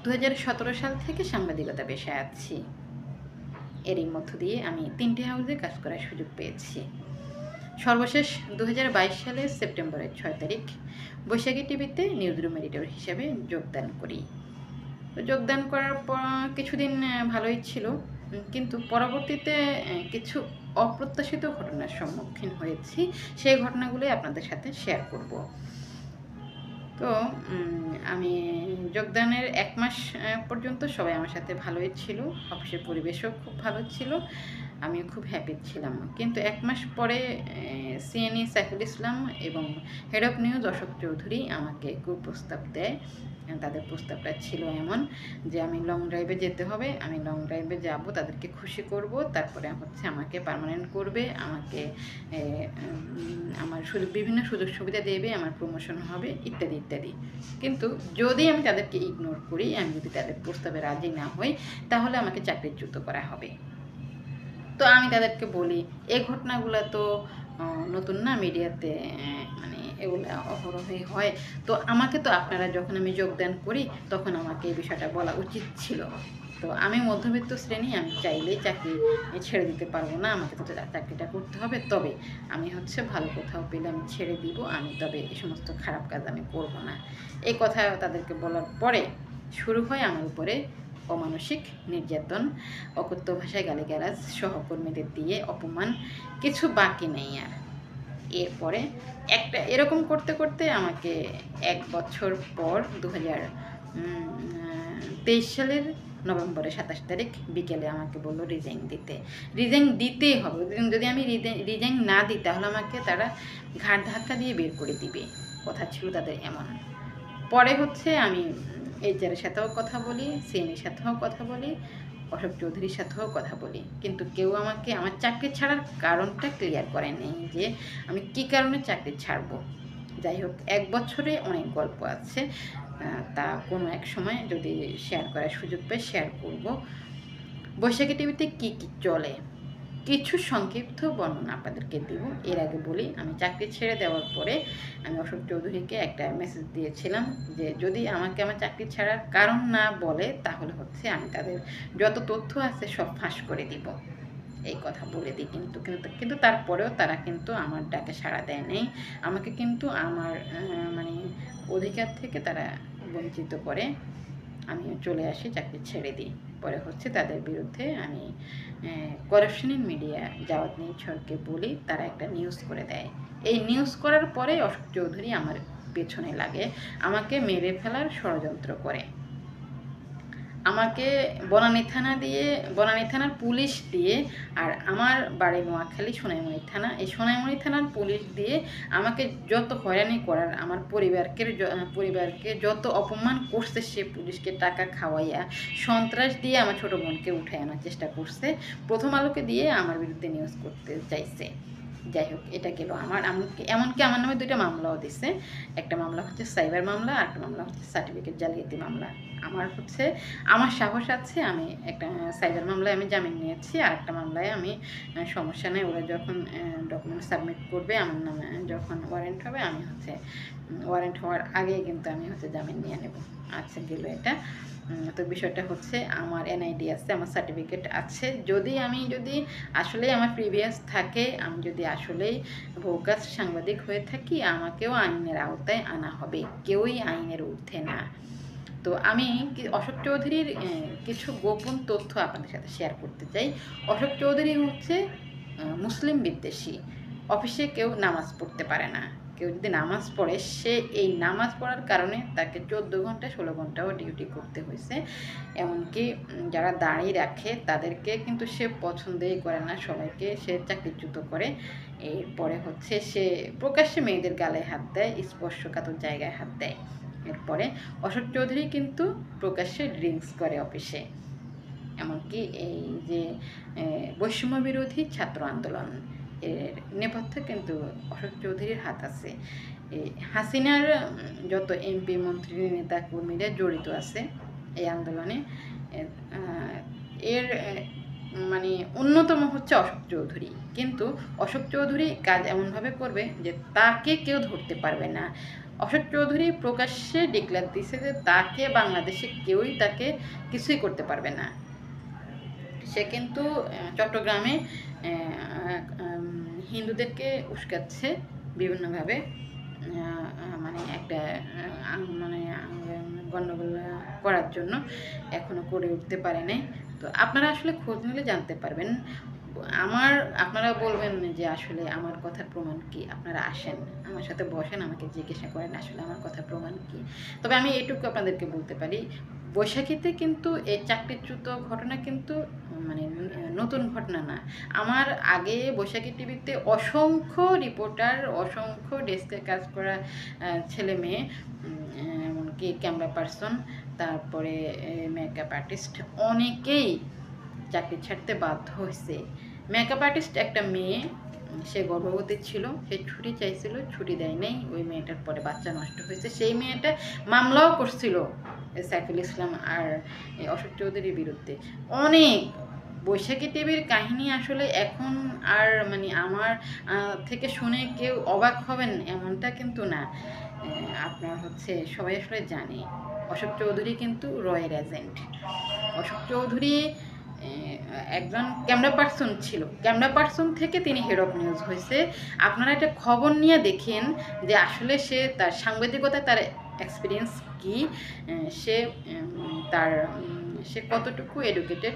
2017 সাল থেকে সাংবাদিকতা পেশায় আছি। এরই মধ্য দিয়ে আমি 3টি হাউজে কাজ করার সুযোগ পেয়েছি। সর্বশেষ 2022 সালের সেপ্টেম্বরের 6 তারিখ বৈশাখী টিভিতে নিউজ রুম এডিটর হিসেবে যোগদান করি। তো যোগদান করার পর কিছুদিন ভালোই ছিল, কিন্তু পরবর্তীতে কিছু অপ্রত্যাশিত ঘটনার সম্মুখীন হয়েছি। সেই ঘটনাগুলোই আপনাদের সাথে শেয়ার করব। তো আমি যোগদানের 1 মাস পর্যন্ত সবাই আমার সাথে ভালোই ছিল, অফিসের পরিবেশও খুব ভালো ছিল, আমিও খুব হ্যাপি ছিলাম। কিন্তু 1 মাস পরে সিএনই সাইফুল ইসলাম এবং head of news Ashok Chowdhury আমাকে কুপ্রস্তাব দেয়। তাদের প্রস্তাবটা ছিল এমন যে আমি লং ড্রাইভে যেতে হবে, আমি লং ড্রাইভে যাব, তাদেরকে খুশি করব, তারপরে আমাকে পার্মানেন্ট করবে, আমাকে আমার বিভিন্ন সুযোগ সুবিধা দেবে, আমার প্রমোশন হবে, ইত্যাদি ইত্যাদি। কিন্তু যদি আমি তাদেরকে ইগনোর করি, আমি যদি তাদের প্রস্তাবে রাজি না হই, তাহলে আমাকে চাকরিচ্যুত করা হবে। তো আমি তাদেরকে বলি, এই ঘটনাগুলো তো নতুন না, মিডিয়াতে মানে এগুলো অহরহই হয়। তো আমাকে তো আপনারা যখন আমি যোগদান করি তখন আমাকে এই বিষয়টা বলা উচিত ছিল। তো আমি মধ্যবিত্ত শ্রেণী, আমি চাইলেই চাকরি ছেড়ে দিতে পারবো না, আমাকে তো চাকরিটা করতে হবে। তবে আমি ভালো কোথাও পেলে আমি ছেড়ে দিব, আমি তবে এই সমস্ত খারাপ কাজ আমি করব না। এই কথা তাদেরকে বলার পরে শুরু হয় আমার উপরে অমানসিক নির্যাতন, অকথ্য ভাষায় গালিগালাজ, সহকর্মীদের দিয়ে অপমান, কিছু বাকি নেই আর। এরপরে এরকম করতে করতে আমাকে 1 বছর পর 2023 সালের নভেম্বরের 27 তারিখ বিকেলে আমাকে বললো রিজাইন দিতেই হবে। যদি আমি রিজাইন না দিই তাহলে আমাকে তারা ঘাট ধাক্কা দিয়ে বের করে দিবে, কথা ছিল তাদের এমন। পরে আমি এইচআরের সাথেও কথা বলি, সিএমের সাথেও কথা বলি, অশোক চৌধুরীর সাথেও কথা বলি, কিন্তু কেউ আমাকে আমার চাকরি ছাড়ার কারণটা ক্লিয়ার করেনি যে আমি কী কারণে চাকরি ছাড়বো। যাই হোক, 1 বছরে অনেক গল্প আছে, তা কোনো এক সময় যদি শেয়ার করার সুযোগ পাই শেয়ার করব। বৈশাখী টিভিতে কী কী চলে কিছু সংক্ষিপ্ত বর্ণনা আপনাদেরকে দিব। এর আগে বলি, আমি চাকরি ছেড়ে দেওয়ার পরে আমি অশোক চৌধুরীকে একটা মেসেজ দিয়েছিলাম যে যদি আমাকে আমার চাকরি ছাড়ার কারণ না বলে তাহলে আমি তাদের যত তথ্য আছে সব ফাঁস করে দিব, এই কথা বলে দিই। কিন্তু তারপরেও তারা কিন্তু আমার ডাকে সাড়া দেয় নাই, আমাকে কিন্তু আমার মানে অধিকার থেকে তারা বঞ্চিত করে। আমি চলে আসি, চাকরি ছেড়ে দিই। পরে তাদের বিরুদ্ধে আমি করাপশন ইন মিডিয়া জাওয়াত নিছরকে বলি, তারা একটা নিউজ করে দেয়। এই নিউজ করার পরে অশোক চৌধুরী আমার পেছনে লাগে, আমাকে মেরে ফেলার ষড়যন্ত্র করে। আমাকে বনানী থানার পুলিশ দিয়ে, আর আমার বাড়ি নোয়াখালী সোনাইমুড়ি থানা, এই সোনাইমুড়ি থানার পুলিশ দিয়ে আমাকে যত হয়রানি করার, আমার পরিবারকে যত অপমান করছে, সে পুলিশকে টাকা খাওয়াইয়া সন্ত্রাস দিয়ে আমার ছোটো বোনকে উঠায় আনার চেষ্টা করছে, প্রথম আলোকে দিয়ে আমার বিরুদ্ধে নিউজ করতে চাইছে। যাই হোক, এটা গেল এমনকি আমার নামে 2টা মামলাও দিছে। একটা মামলা সাইবার মামলা, আর একটা মামলা সার্টিফিকেট জালিয়াতি মামলা। আমার সাহস আছে, আমি একটা সাইবার মামলায় আমি জামিন নিয়েছি, আর একটা মামলায় আমি সমস্যা নেই, ওরা যখন ডকুমেন্ট সাবমিট করবে আমার নামে, যখন ওয়ারেন্ট হবে, আমি ওয়ারেন্ট হওয়ার আগে কিন্তু আমি জামিন নিয়ে নেব। আচ্ছা, গেল এটা। তো বিষয়টা আমার এনআইডি আছে, আমার সার্টিফিকেট আছে। যদি আসলেই আমার প্রিভিয়াস থাকে, আমি যদি আসলেই ভোকাস সাংবাদিক হয়ে থাকি, আমাকেও আইনের আওতায় আনা হবে, কেউই আইনের ঊর্ধ্বে না। তো আমি অশোক চৌধুরীর কিছু গোপন তথ্য আপনাদের সাথে শেয়ার করতে চাই। অশোক চৌধুরী মুসলিম বিদ্বেষী। অফিসে কেউ নামাজ পড়তে পারে না, কেউ যদি নামাজ পড়ে, সে এই নামাজ পড়ার কারণে তাকে 14 ঘন্টা 16 ঘন্টাও ডিউটি করতে হয়েছে। এমনকি যারা দাঁড়িয়ে রাখে তাদেরকে কিন্তু সে পছন্দই করে না, সবাইকে সে চাকরিচ্যুত করে। এরপরে সে প্রকাশ্যে মেয়েদের গালে হাত দেয়, স্পর্শকাতর জায়গায় হাত দেয়। এরপরে অশোক চৌধুরী কিন্তু প্রকাশ্যে ড্রিঙ্কস করে অফিসে। এমনকি এই যে বৈষম্য বিরোধী ছাত্র আন্দোলন, এর নেপথ্যে কিন্তু অশোক চৌধুরীর হাত আছে। হাসিনার যত এমপি মন্ত্রী নেতা কর্মীরা জড়িত আছে এই আন্দোলনে। এর মানে অন্যতম অশোক চৌধুরী। কিন্তু অশোক চৌধুরী কাজ এমনভাবে করবে যে তাকে কেউ ধরতে পারবে না। অশোক চৌধুরী প্রকাশ্যে ডিক্লেয়ার দিছে যে তাকে বাংলাদেশে কেউই তাকে কিছুই করতে পারবে না। সে কিন্তু চট্টগ্রামে হিন্দুদেরকে উস্কাচ্ছে বিভিন্নভাবে, মানে একটা মানে গণ্ডগোল করার জন্য, এখনও করে উঠতে পারে নাই। তো আপনারা আসলে খোঁজ নিলে জানতে পারবেন। আপনারা বলবেন যে আসলে আমার কথার প্রমাণ কি, আপনারা আসেন আমার সাথে বসেন, আমাকে জিজ্ঞাসা করেন আসলে আমার কথার প্রমাণ কি। তবে আমি এটুকু আপনাদেরকে বলতে পারি, বৈশাখীতে কিন্তু এই চাকরিচ্যুত ঘটনা কিন্তু মানে নতুন ঘটনা না। আমার আগে বৈশাখী টিভিতে অসংখ্য রিপোর্টার, অসংখ্য ডেস্কে কাজ করা ছেলে মেয়ে, এমনকি ক্যামেরা পার্সন, তারপরে মেকআপ আর্টিস্ট, অনেকেই চাকরি ছাড়তে বাধ্য হয়েছে। মেকআপ আর্টিস্ট একটা মেয়ে, সে গর্ভবতী ছিল, সে ছুটি চাইছিল, ছুটি দেয় নাই, ওই মেয়েটার পরে বাচ্চা নষ্ট হয়েছে। সেই মেয়েটা মামলাও করছিল সাইফুল ইসলাম আর অশোক চৌধুরীর বিরুদ্ধে। অনেক বৈশাখী টিভির কাহিনী আসলে এখন আর মানে আমার থেকে শুনে কেউ অবাক হবেন এমনটা কিন্তু না। আপনার হচ্ছে সবাই আসলে জানে অশোক চৌধুরী কিন্তু রয়ের এজেন্ট। অশোক চৌধুরী একজন ক্যামেরা পার্সন ছিল, ক্যামেরা পার্সন থেকে তিনি হেড অফ নিউজ হয়েছে। আপনারা একটা খবর নিয়ে দেখেন যে আসলে সে তার সাংবাদিকতায় তার এক্সপিরিয়েন্স কী, সে তার সে কতটুকু এডুকেটেড,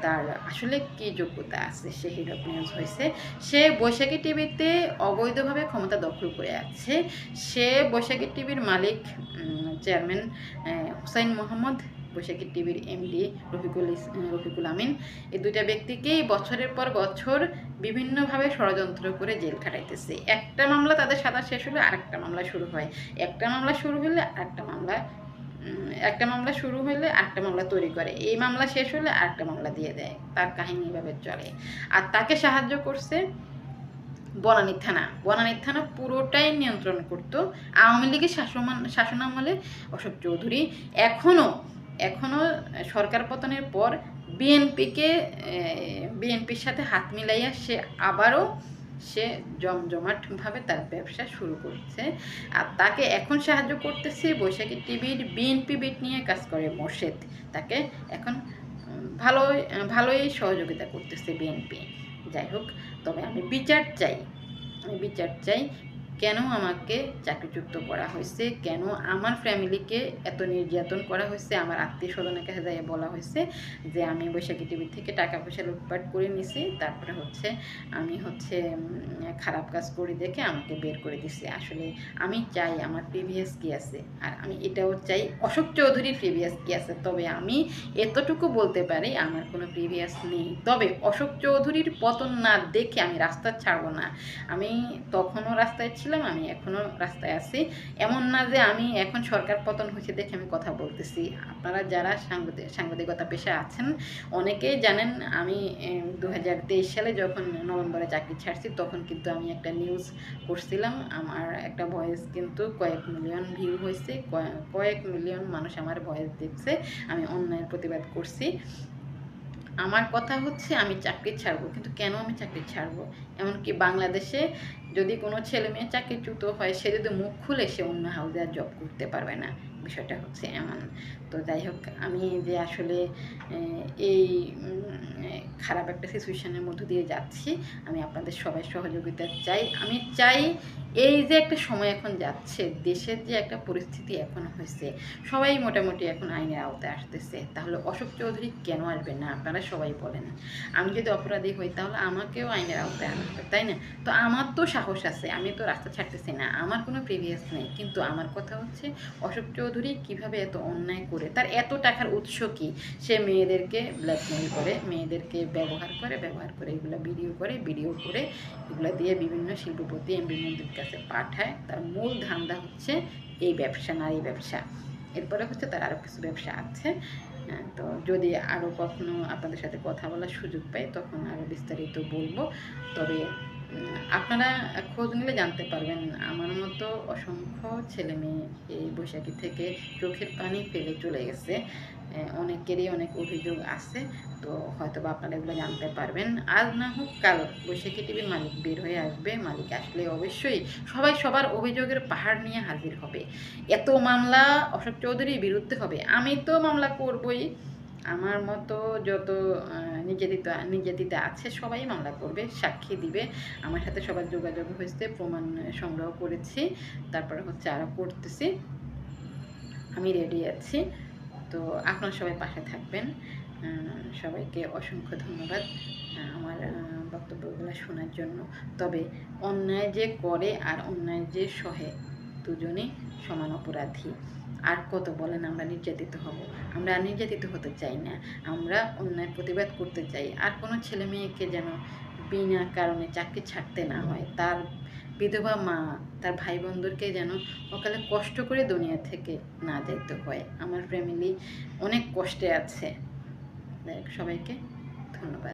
তার আসলে কী যোগ্যতা আছে, সে হেড অফ নিউজ হয়েছে। সে বৈশাখী টিভিতে অবৈধভাবে ক্ষমতা দখল করে আছে। সে বৈশাখী টিভির মালিক, চেয়ারম্যান হুসাইন মোহাম্মদ, বৈশাখী টিভির এমডি রফিকুল আমিন, এই দুইটা ব্যক্তিকেই বছরের পর বছর বিভিন্নভাবে ষড়যন্ত্র করে জেল খাটাইতেছে। একটা মামলা তাদের সাদা শেষ হলে আরেকটা মামলা শুরু হয়, একটা মামলা শুরু হলে আরেকটা মামলা, একটা মামলা শুরু হলে আরেকটা মামলা তৈরি করে, এই মামলা শেষ হলে আরেকটা মামলা দিয়ে দেয়। তার কাহিনী এভাবে চলে। আর তাকে সাহায্য করছে বনানী থানা। বনানী থানা পুরোটাই নিয়ন্ত্রণ করতো আওয়ামী লীগের শাসনামলে অশোক চৌধুরী। এখনও সরকার পতনের পর বিএনপির সাথে হাত মিলাইয়া সে জমজমাটভাবে তার ব্যবসা শুরু করছে। আর তাকে এখন সাহায্য করতেছে বৈশাখী টিভির বিএনপি বিট নিয়ে কাজ করে মোর্শেদ, তাকে এখন ভালোই সহযোগিতা করতেছে বিএনপি। যাই হোক, তবে আমি বিচার চাই কেন আমাকে চাকরিচ্যুত করা হয়েছে, কেন আমার ফ্যামিলিকে এত নির্যাতন করা হয়েছে। আমার আত্মীয় স্বজনের কাছে যাই বলা হয়েছে যে আমি বৈশাখী টিভি থেকে টাকা পয়সা লুটপাট করে নিছি, তারপরে আমি খারাপ কাজ করি দেখে আমাকে বের করে দিছে। আসলে আমি চাই আমার প্রিভিয়াস কী আছে, আর আমি এটাও চাই অশোক চৌধুরীর প্রিভিয়াস কী আছে। তবে আমি এতটুকু বলতে পারি আমার কোনো প্রিভিয়াস নেই। তবে অশোক চৌধুরীর পতন না দেখে আমি রাস্তা ছাড়বো না। আমি তখনও রাস্তায় ছিলাম, আমি এখনও রাস্তায় আছি। এমন না যে আমি এখন সরকার পতন হয়েছে দেখে আমি কথা বলতেছি। আপনারা যারা সাংবাদিকতা পেশা আছেন অনেকেই জানেন, আমি 2023 সালে যখন নভেম্বরে চাকরি ছাড়ছি তখন কিন্তু আমি একটা নিউজ করছিলাম। আমার একটা ভয়েস কিন্তু কয়েক মিলিয়ন ভিউ হয়েছে, কয়েক মিলিয়ন মানুষ আমার ভয়েস দেখছে। আমি অন্যায়ের প্রতিবাদ করছি। আমার কথা হচ্ছে আমি চাকরি ছাড়বো, কিন্তু কেন আমি চাকরি ছাড়বো? এমনকি বাংলাদেশে যদি কোনো ছেলে মেয়ে চাকরিচ্যুত হয়, সে যদি মুখ খুলে সে অন্য হাউসে আর জব করতে পারবে না, বিষয়টা হচ্ছে এমন। তো যাই হোক, আমি যে আসলে এই খারাপ একটা সিচুয়েশনের মধ্য দিয়ে যাচ্ছি, আমি আপনাদের সবাই সহযোগিতা চাই। আমি চাই এই যে একটা সময় এখন যাচ্ছে, দেশের যে একটা পরিস্থিতি এখন হয়েছে, সবাই মোটামুটি এখন আইনের আওতায় আসতেছে, তাহলে অশোক চৌধুরী কেন আসবে না? আপনারা সবাই বলেন। আমি যদি অপরাধী হই তাহলে আমাকেও আইনের আওতায় আনা হবে, তাই না? তো আমার তো সাহস আছে, আমি তো রাস্তা ছাড়তেছি না, আমার কোনো প্রিভিয়াস নেই। কিন্তু আমার কথা হচ্ছে অশোক চৌধুরী কিভাবে এত অন্যায় করে, তার এত টাকার উৎস কি? সে মেয়েদেরকে ব্ল্যাকমেল করে, মেয়েদেরকে ব্যবহার করে এগুলো ভিডিও করে এগুলো দিয়ে বিভিন্ন শিল্পপতি এমডি মন্ত্রীর কাছে পাঠায়। তার মূল ধান্দা হচ্ছে এই ব্যবসা, নারী ব্যবসা। এরপরে তার আরও কিছু ব্যবসা আছে। তো যদি আরও কখনো আপনাদের সাথে কথা বলার সুযোগ পাই তখন আরও বিস্তারিত বলবো। তবে আপনারা খোঁজ নিলে জানতে পারবেন, আমার মতো অসংখ্য ছেলে মেয়ে এই বৈশাখী থেকে চোখের পানি ফেলে চলে গেছে। অনেকেরই অনেক অভিযোগ আছে। তো হয়তো বা আপনারা এগুলো জানতে পারবেন। আজ না হোক কাল বৈশাখী টিভির মালিক বের হয়ে আসবে। মালিক আসলে অবশ্যই সবাই সবার অভিযোগের পাহাড় নিয়ে হাজির হবে। এত মামলা অশোক চৌধুরীর বিরুদ্ধে হবে, আমি তো মামলা করবই। আমার মতো যত নির্যাতিতা আছে সবাই মামলা করবে, সাক্ষী দিবে। আমার সাথে সবার যোগাযোগ হয়েছে, প্রমাণ সংগ্রহ করেছি, তারপরে হচ্ছে আরও করতেছি। আমি রেডি আছি। তো আপনারা সবাই পাশে থাকবেন। সবাইকে অসংখ্য ধন্যবাদ আমার বক্তব্যগুলো শোনার জন্য। তবে অন্যায় যে করে আর অন্যায় যে সহে, দুজনেই সমান অপরাধী। আর কত বলেন আমরা নির্যাতিত হব? আমরা আর নির্যাতিত হতে চাই না। আমরা অন্যায়ের প্রতিবাদ করতে চাই। আর কোনো ছেলে মেয়েকে যেন বিনা কারণে চাকরি ছাড়তে না হয়। তার বিধবা মা, তার ভাই বোনদেরকে যেন অকালে কষ্ট করে দুনিয়া থেকে না যেতে হয়। আমার ফ্যামিলি অনেক কষ্টে আছে। সবাইকে ধন্যবাদ।